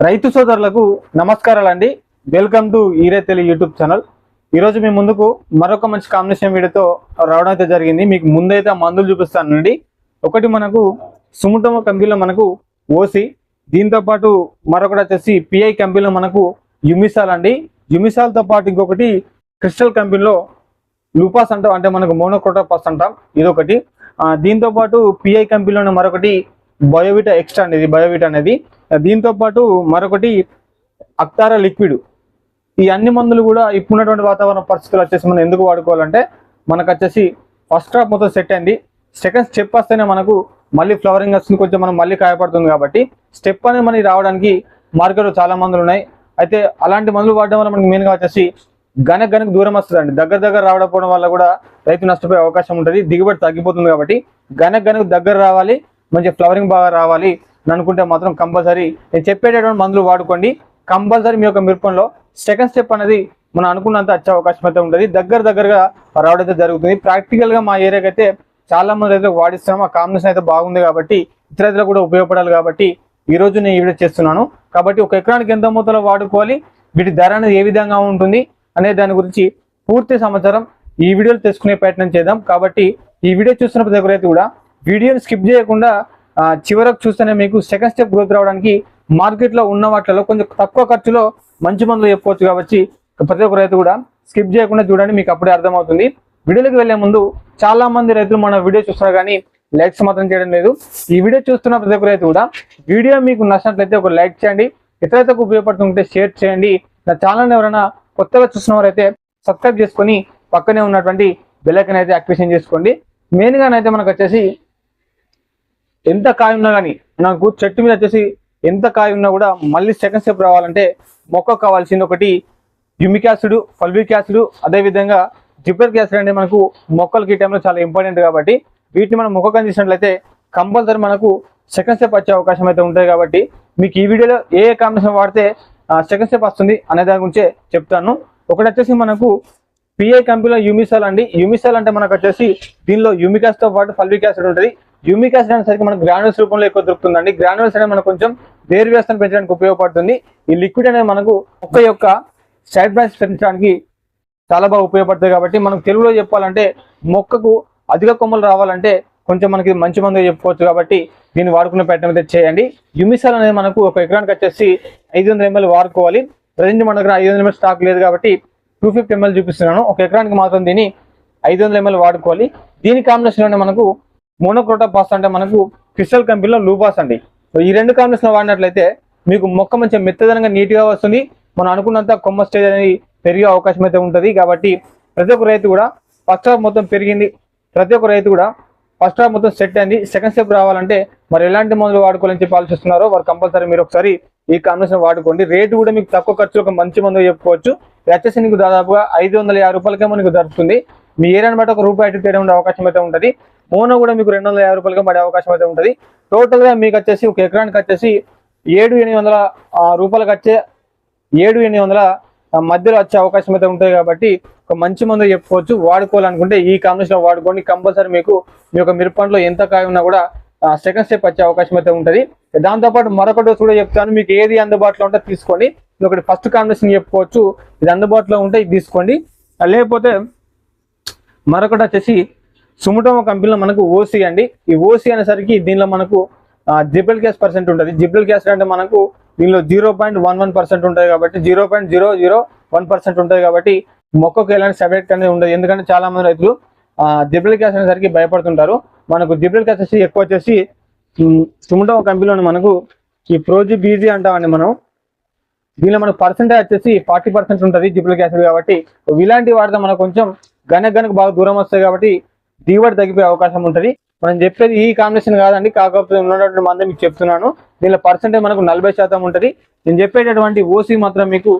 రైతు సోదరులకు నమస్కారాలండి. వెల్కమ్ టు ఈరైతు యూట్యూబ్ ఛానల్. ఈరోజు మీ ముందుకు మరొక మంచి కాంబినేషన్ వీడియోతో రావడం అయితే జరిగింది. మీకు ముందైతే మందులు చూపిస్తానండి. ఒకటి మనకు సుముటమో కంపెనీలో మనకు ఓసి, దీంతో పాటు మరొకటి వచ్చేసి పిఐ కంపెనీలో మనకు యుమిసాల్ అండి. యుమిసాల్తో పాటు ఇంకొకటి క్రిస్టల్ కంపెనీలో లూపాస్ అంటాం, అంటే మనకు మోనోక్రోటోపాస్ అంటాం, ఇదొకటి. దీంతో పాటు పిఐ కంపెనీలోనే మరొకటి బయోవిటా ఎక్స్ట్రా అనేది, బయోవిటా అనేది. దీంతో పాటు మరొకటి అక్తారా లిక్విడ్. ఈ అన్ని మందులు కూడా ఇప్పుడున్నటువంటి వాతావరణ పరిస్థితులు వచ్చేసి మనం ఎందుకు వాడుకోవాలంటే, మనకు వచ్చేసి ఫస్ట్ క్రాప్ మొత్తం సెట్ అయింది, సెకండ్ స్టెప్ వస్తేనే మనకు మళ్ళీ ఫ్లవరింగ్ వస్తుంది, కొంచెం మనం మళ్ళీ కాయపడుతుంది. కాబట్టి స్టెప్ అనేది మనకి రావడానికి మార్కెట్లో చాలా మందులు ఉన్నాయి. అయితే అలాంటి మందులు వాడడం వల్ల మనకి మెయిన్గా వచ్చేసి గనక దూరం వస్తుందండి. దగ్గర రావడం వల్ల కూడా రైతు నష్టపోయే అవకాశం ఉంటుంది, దిగుబడి తగ్గిపోతుంది. కాబట్టి గనక దగ్గర రావాలి, మంచి ఫ్లవరింగ్ బాగా రావాలి అని అనుకుంటే మాత్రం కంపల్సరీ నేను చెప్పేటటువంటి మందులు వాడుకోండి. కంపల్సరీ మీ యొక్క మిరపంలో సెకండ్ స్టెప్ అనేది మనం అనుకున్నంత వచ్చే అవకాశం అయితే ఉంటుంది, దగ్గరగా రావడం అయితే జరుగుతుంది. ప్రాక్టికల్గా మా ఏరియాకి అయితే చాలా మంది రైతులకు వాడిస్తున్నాం. ఆ కాంబినేషన్ అయితే బాగుంది కాబట్టి ఇతర రైతులకు కూడా ఉపయోగపడాలి. కాబట్టి ఈరోజు నేను ఈ వీడియో చేస్తున్నాను. కాబట్టి ఒక ఎకరానికి ఎంత మొత్తంలో వాడుకోవాలి, వీటి ధర అనేది ఏ విధంగా ఉంటుంది అనే దాని గురించి పూర్తి సమాచారం ఈ వీడియోలో తెలుసుకునే ప్రయత్నం చేద్దాం. కాబట్టి ఈ వీడియో చూస్తున్న ప్రతి ఒక్క రైతు కూడా వీడియోని స్కిప్ చేయకుండా చివరకు చూస్తేనే మీకు సెకండ్ స్టెప్ గ్రోత్ రావడానికి మార్కెట్లో ఉన్న వాటిలో కొంచెం తక్కువ ఖర్చులో మంచి మందులు చెప్పుకోవచ్చు. కాబట్టి ప్రతి ఒక్క రైతు కూడా స్కిప్ చేయకుండా చూడండి, మీకు అప్పుడే అర్థమవుతుంది. వీడియోలోకి వెళ్లే ముందు చాలా మంది రైతులు మన వీడియో చూస్తున్నారు కానీ లైక్స్ మాత్రం చేయడం లేదు. ఈ వీడియో చూస్తున్న ప్రతి ఒక్క రైతు కూడా వీడియో మీకు నచ్చినట్లయితే ఒక లైక్ చేయండి, ఇతరులకు ఉపయోగపడుతుంటే షేర్ చేయండి. నా ఛానల్ని ఎవరైనా కొత్తగా చూసిన వారైతే సబ్స్క్రైబ్ చేసుకొని పక్కనే ఉన్నటువంటి బెల్ ఐకాన్ అయితే యాక్టివేషన్ చేసుకోండి. మెయిన్గానైతే మనకు వచ్చేసి ఎంత కాయ ఉన్నా కానీ, నాకు చెట్టు మీద వచ్చేసి ఎంత కాయ ఉన్నా కూడా మళ్ళీ సెకండ్ స్టెప్ రావాలంటే మొక్కకు కావాల్సింది ఒకటి హ్యూమిక్ యాసిడ్, ఫల్విక్ యాసిడ్, అదేవిధంగా జిబ్రెల్లిక్ యాసిడ్ అంటే మనకు మొక్కలకి ఈ టైంలో చాలా ఇంపార్టెంట్. కాబట్టి వీటిని మనం మొక్కకు అందించినట్లయితే కంపల్సరీ మనకు సెకండ్ స్టెప్ వచ్చే అవకాశం అయితే ఉంటుంది. కాబట్టి మీకు ఈ వీడియోలో ఏ కాంబినేషన్ వాడితే సెకండ్ స్టెప్ వస్తుంది అనే దాని గురించే చెప్తాను. ఒకటి వచ్చేసి మనకు పిఐ కంపెనీలో యుమిసాల్ అండి. యుమిసాల్ అంటే మనకు వచ్చేసి దీనిలో హ్యూమిక్ యాసిడ్తో పాటు ఫల్విక్ యాసిడ్ ఉంటుంది. హ్యూమిక్ యాసిడ్ అనేసరికి మనకు గ్రాన్యుల్స్ రూపంలో ఎక్కువ దొరుకుతుందండి. గ్రాన్యుల్స్ అనేది మనకు కొంచెం వేరు వ్యవస్థను పెంచడానికి ఉపయోగపడుతుంది. ఈ లిక్విడ్ అనేది మనకు మొక్క యొక్క సైడ్ బ్రాంచ్ పెంచడానికి చాలా బాగా ఉపయోగపడుతుంది. కాబట్టి మనకు తెలుగులో చెప్పాలంటే మొక్కకు అధిక కొమ్మలు రావాలంటే కొంచెం మనకి మంచి మందుగా చెప్పుకోవచ్చు. కాబట్టి దీన్ని వాడుకునే ప్రయత్నం అయితే చేయండి. యుమిసాల్ అనేది మనకు ఒక ఎకరానికి వచ్చేసి 500 ml వాడుకోవాలి. ప్రజెంట్ మన దగ్గర 500 ml స్టాక్ లేదు కాబట్టి 250 ml చూపిస్తున్నాను. ఒక ఎకరానికి మాత్రం దీన్ని 500 ml వాడుకోవాలి. దీని కాంబినేషన్లోనే మనకు మోనోక్రోటోపాస్ అంటే మనకు క్రిస్టల్ కంపెనీలో లూపాస్ అండి. సో ఈ రెండు కాంబినేషన్ వాడినట్లయితే మీకు మొక్క మంచిగా మెత్తదనంగా నీట్గా వస్తుంది. మనం అనుకున్నంత కొమ్మ స్టేజ్ అనేది పెరిగే అవకాశం అయితే ఉంటుంది. కాబట్టి ప్రతి ఒక్క రైతు కూడా ఫస్ట్ హాఫ్ మొత్తం పెరిగింది, ప్రతి ఒక్క రైతు కూడా ఫస్ట్ హాఫ్ మొత్తం సెట్ అయింది, సెకండ్ స్టెప్ రావాలంటే మరి ఎలాంటి మందులు వాడుకోవాలని చెప్పి ఆలోచిస్తున్నారో వారు కంపల్సరీ మీరు ఒకసారి ఈ కాంబినేషన్ వాడుకోండి. రేటు కూడా మీకు తక్కువ ఖర్చులో ఒక మంచి మందు చెప్పుకోవచ్చు. వచ్చేసి నీకు దాదాపుగా 550 రూపాయలకేమో నీకు దొరుకుతుంది. మీ ఏరియాని బట్టి ఒక రూపాయి అటు తేడా ఉండే అవకాశం అయితే ఉంటుంది. మోనో కూడా మీకు 250 రూపాయలకి పడే అవకాశం అయితే ఉంటుంది. టోటల్గా మీకు వచ్చేసి ఒక ఎకరానికి వచ్చేసి 700-800 రూపాయలకు వచ్చే 700-800 మధ్యలో వచ్చే అవకాశం అయితే ఉంటుంది. కాబట్టి ఒక మంచి మందు చెప్పుకోవచ్చు. వాడుకోవాలనుకుంటే ఈ కాంబినేషన్లో వాడుకోండి. కంపల్సరీ మీకు మీ యొక్క మిరపంలో ఎంత కాయ ఉన్నా కూడా సెకండ్ స్టెప్ వచ్చే అవకాశం అయితే ఉంటుంది. దాంతోపాటు మరొక డోస్ కూడా చెప్తాను, మీకు ఏది అందుబాటులో ఉంటే తీసుకోండి. ఇది ఒకటి ఫస్ట్ కాంబినేషన్ చెప్పుకోవచ్చు. ఇది అందుబాటులో ఉంటే ఇది తీసుకోండి. లేకపోతే మరొకటి వచ్చేసి సుముటమో కంపెనీలో మనకు ఓసి అండి. ఈ ఓసి అనేసరికి దీనిలో మనకు జిబ్రెల్లిక్ యాసిడ్ పర్సెంట్ ఉంటుంది. జిబ్రెల్లిక్ యాసిడ్ అంటే మనకు దీనిలో 0.11% ఉంటుంది. కాబట్టి 0.001% ఉంటుంది. కాబట్టి మొక్కకు ఎలాంటి సైడ్ ఎఫెక్ట్ అనేది ఉండదు. ఎందుకంటే చాలా మంది రైతులు జిబ్రెల్లిక్ యాసిడ్ అనేసరికి భయపడుతుంటారు. మనకు జిబ్రెల్లిక్ యాసిడ్ ఎక్కువ వచ్చేసి సుముటమో కంపెనీలో మనకు ఈ ప్రోజీ బీజీ అంటామండి. మనం దీనిలో మనకు పర్సెంటేజ్ వచ్చేసి 40% ఉంటుంది జిబ్రెల్లిక్ యాసిడ్. కాబట్టి ఇలాంటివి వాడితే మనకు కొంచెం గనక బాగా దూరం వస్తాయి. కాబట్టి దిగుబడి తగ్గిపోయే అవకాశం ఉంటుంది. మనం చెప్పేది ఈ కాంబినేషన్ కాదండి, కాకపోతే ఉన్నటువంటి మంది మీకు చెప్తున్నాను. దీనిలో పర్సెంటేజ్ మనకు 40% ఉంటుంది. నేను చెప్పేటటువంటి ఓసి మాత్రం మీకు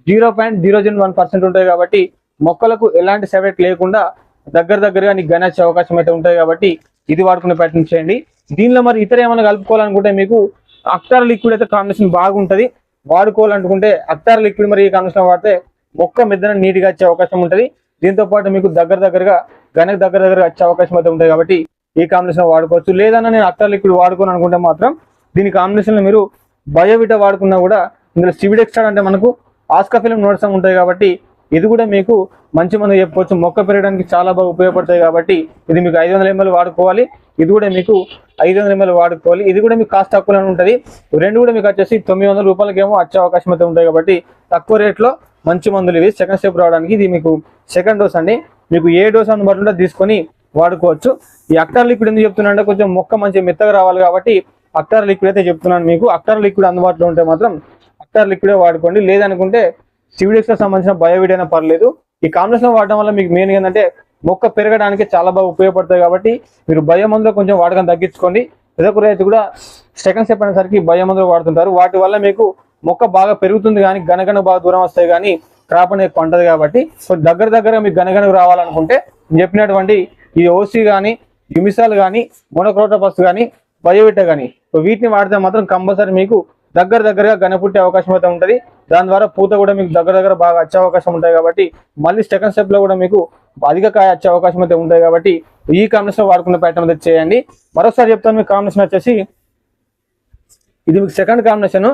0.001% ఉంటుంది. కాబట్టి మొక్కలకు ఎలాంటి సైడ్ ఎఫెక్ట్ లేకుండా దగ్గరగా నీకు గనచ్చే అవకాశం అయితే ఉంటుంది. కాబట్టి ఇది వాడుకునే ప్రయత్నం చేయండి. దీనిలో మరి ఇతర ఏమైనా కలుపుకోవాలనుకుంటే మీకు అక్తారా లిక్విడ్ అయితే కాంబినేషన్ బాగుంటుంది. వాడుకోవాలనుకుంటే అక్తారా లిక్విడ్ మరి ఈ కాంబినేషన్ వాడితే మొక్క మెద్దన నీట్గా వచ్చే అవకాశం ఉంటుంది. దీంతో పాటు మీకు దగ్గరగా దగ్గర వచ్చే అవకాశం అయితే ఉంటుంది. కాబట్టి ఈ కాంబినేషన్ వాడుకోవచ్చు. లేదన్నా నేను అక్తారా లిక్విడ్ వాడుకోను అనుకుంటే మాత్రం దీని కాంబినేషన్లో మీరు బయోవిటా వాడుకున్నా కూడా ఇందులో సివిడెక్స్ట్రా అంటే మనకు ఆస్కాఫిలం నోట్సం ఉంటాయి కాబట్టి ఇది కూడా మీకు మంచి మందు చెప్పుకోవచ్చు. మొక్క పెరగడానికి చాలా బాగా ఉపయోగపడతాయి కాబట్టి ఇది మీకు 500 ml వాడుకోవాలి. ఇది కూడా మీకు 500 ml వాడుకోవాలి. ఇది కూడా మీకు కాస్ట్ తక్కువనే ఉంటుంది. రెండు కూడా మీకు వచ్చేసి 900 రూపాయలకేమో వచ్చే అవకాశం అయితే ఉంటాయి కాబట్టి తక్కువ రేట్లో మంచి మందులు ఇవి. సెకండ్ స్టెప్ రావడానికి ఇది మీకు సెకండ్ డోస్ అండి. మీకు ఏ డోస్ అందుబాటులో తీసుకొని వాడుకోవచ్చు. ఈ అక్టార్ లిక్విడ్ ఎందుకు చెప్తున్నా అంటే కొంచెం మొక్క మంచి మెత్తగా రావాలి కాబట్టి అక్టార్ లిక్విడ్ అయితే చెప్తున్నాను మీకు. అక్టార్ లిక్విడ్ అందుబాటులో ఉంటే మాత్రం అక్టార్ లిక్విడే వాడుకోండి. లేదనుకుంటే సివిడెక్స్కి సంబంధించిన బయోవిట్ అయినా పర్లేదు. ఈ కాంబినేషన్ వాడడం వల్ల మీకు మెయిన్ ఏంటంటే మొక్క పెరగడానికి చాలా బాగా ఉపయోగపడతాయి కాబట్టి మీరు బయో మందులో కొంచెం వాడకం తగ్గించుకోండి. ఎదొక రైతు కూడా సెకండ్ స్టెప్ అనేసరికి బయో మందులు వాడుతుంటారు. వాటి వల్ల మీకు మొక్క బాగా పెరుగుతుంది కానీ గనగన బాగా దూరం వస్తాయి కానీ క్రాప్ అనేది పంటది కాబట్టి సో దగ్గర మీకు గనగనకు రావాలనుకుంటే చెప్పినటువంటి ఈ ఓసీ కానీ యుమిసాల్ కానీ మోనోక్రోటోఫాస్ కానీ బయోవిటా కానీ వీటిని వాడితే మాత్రం కంపల్సరీ మీకు దగ్గరగా గన పుట్టే అవకాశం అయితే ఉంటుంది. దాని ద్వారా పూత కూడా మీకు దగ్గర బాగా వచ్చే అవకాశం ఉంటాయి కాబట్టి మళ్ళీ సెకండ్ స్టెప్ లో కూడా మీకు అధిక కాయ వచ్చే అవకాశం అయితే ఉంటాయి కాబట్టి ఈ కాంబినేషన్ వాడుకున్న ప్యాటర్న్ అయితే చేయండి. మరోసారి చెప్తాను, మీకు కాంబినేషన్ వచ్చేసి ఇది మీకు సెకండ్ కాంబినేషన్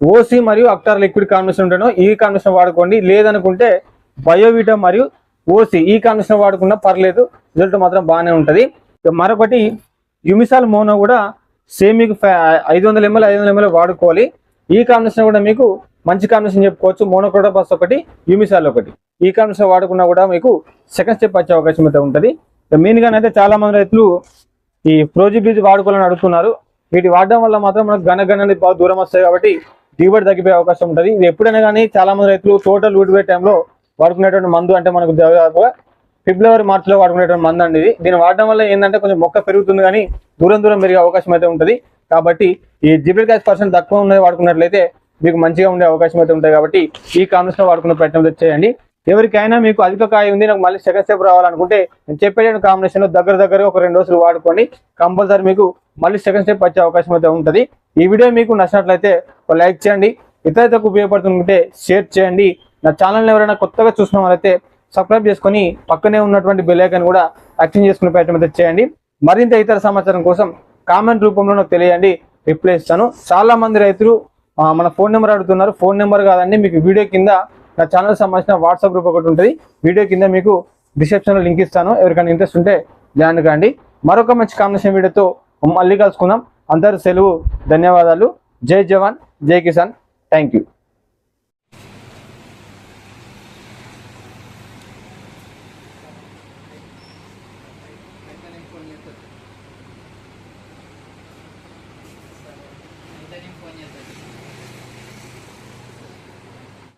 ఓసీ మరియు అక్టార్ లిక్విడ్ కాంబినేషన్ ఉంటాను. ఈ కాంబినేషన్ వాడుకోండి. లేదనుకుంటే బయోవిటా మరియు ఓసీ ఈ కాంబినేషన్ వాడుకున్నా పర్లేదు, రిజల్ట్ మాత్రం బాగానే ఉంటుంది. మరొకటి యుమిసాల్ మోనో కూడా సేమ్ మీకు 500 ml వాడుకోవాలి. ఈ కాంబినేషన్ కూడా మీకు మంచి కాంబినేషన్ చెప్పుకోవచ్చు. మోనోక్రోటోఫాస్ ఒకటి, యుమిసాల్ ఒకటి. ఈ కాంబినేషన్ వాడుకున్నా కూడా మీకు సెకండ్ స్టెప్ వచ్చే అవకాశం అయితే ఉంటుంది. మెయిన్గానైతే చాలా మంది రైతులు ఈ ప్రోజిబీజ్ వాడుకోవాలని అడుగుతున్నారు. వీటి వాడడం వల్ల మాత్రం మనకు గనగన బాగా దూరం వస్తాయి కాబట్టి దిగుబడి తగ్గిపోయే అవకాశం ఉంటుంది. ఇది ఎప్పుడైనా కానీ చాలా మంది రైతులు టోటల్ ఊడిపోయే టైంలో వాడుకునేటువంటి మందు అంటే మనకు దాదాపుగా ఫిబ్రవరి మార్చిలో వాడుకునేటువంటి మందు అండి ఇది. దీన్ని వాడడం వల్ల ఏంటంటే కొంచెం మొక్క పెరుగుతుంది కానీ దూరం పెరిగే అవకాశం అయితే ఉంటుంది. కాబట్టి ఈ జిబ్రెల్లిక్ యాసిడ్ పర్సెంట్ తక్కువ ఉన్నది వాడుకున్నట్లయితే మీకు మంచిగా ఉండే అవకాశం అయితే ఉంటాయి కాబట్టి ఈ కాంబినేషన్ వాడుకునే ప్రయత్నం అయితే చేయండి. ఎవరికైనా మీకు అధిక కాయ ఉంది, నాకు మళ్ళీ సెకండ్ స్టెప్ రావాలనుకుంటే నేను చెప్పే కాంబినేషన్ దగ్గర ఒక 2 డోసులు వాడుకోండి. కంపల్సరీ మీకు మళ్ళీ సెకండ్ స్టెప్ వచ్చే అవకాశం అయితే ఉంటుంది. ఈ వీడియో మీకు నచ్చినట్లయితే ఒక లైక్ చేయండి. ఇతరులకు ఉపయోగపడుతుంటే షేర్ చేయండి. నా ఛానల్ని ఎవరైనా కొత్తగా చూసిన వాళ్ళైతే సబ్స్క్రైబ్ చేసుకొని పక్కనే ఉన్నటువంటి బెల్ ఐకాన్ కూడా యాక్టివ్ చేసుకునే ప్రయత్నం అయితే చేయండి. మరింత ఇతర సమాచారం కోసం కామెంట్ రూపంలో నాకు తెలియండి, రిప్లై ఇస్తాను. చాలా మంది రైతులు మన ఫోన్ నెంబర్ అడుగుతున్నారు. ఫోన్ నెంబర్ కాదండి, మీకు వీడియో కింద నా ఛానల్ సంబంధించిన వాట్సాప్ గ్రూప్ ఒకటి ఉంటుంది. వీడియో కింద మీకు డిస్క్రిప్షన్లో లింక్ ఇస్తాను. ఎవరికైనా ఇంట్రెస్ట్ ఉంటే జాయిన్ కాండి. మరొక మంచి కాంబినేషన్ వీడియోతో మళ్ళీ కలుసుకుందాం. అందరూ సెలవు. ధన్యవాదాలు. జై జవాన్, జై కిసాన్. Thank you.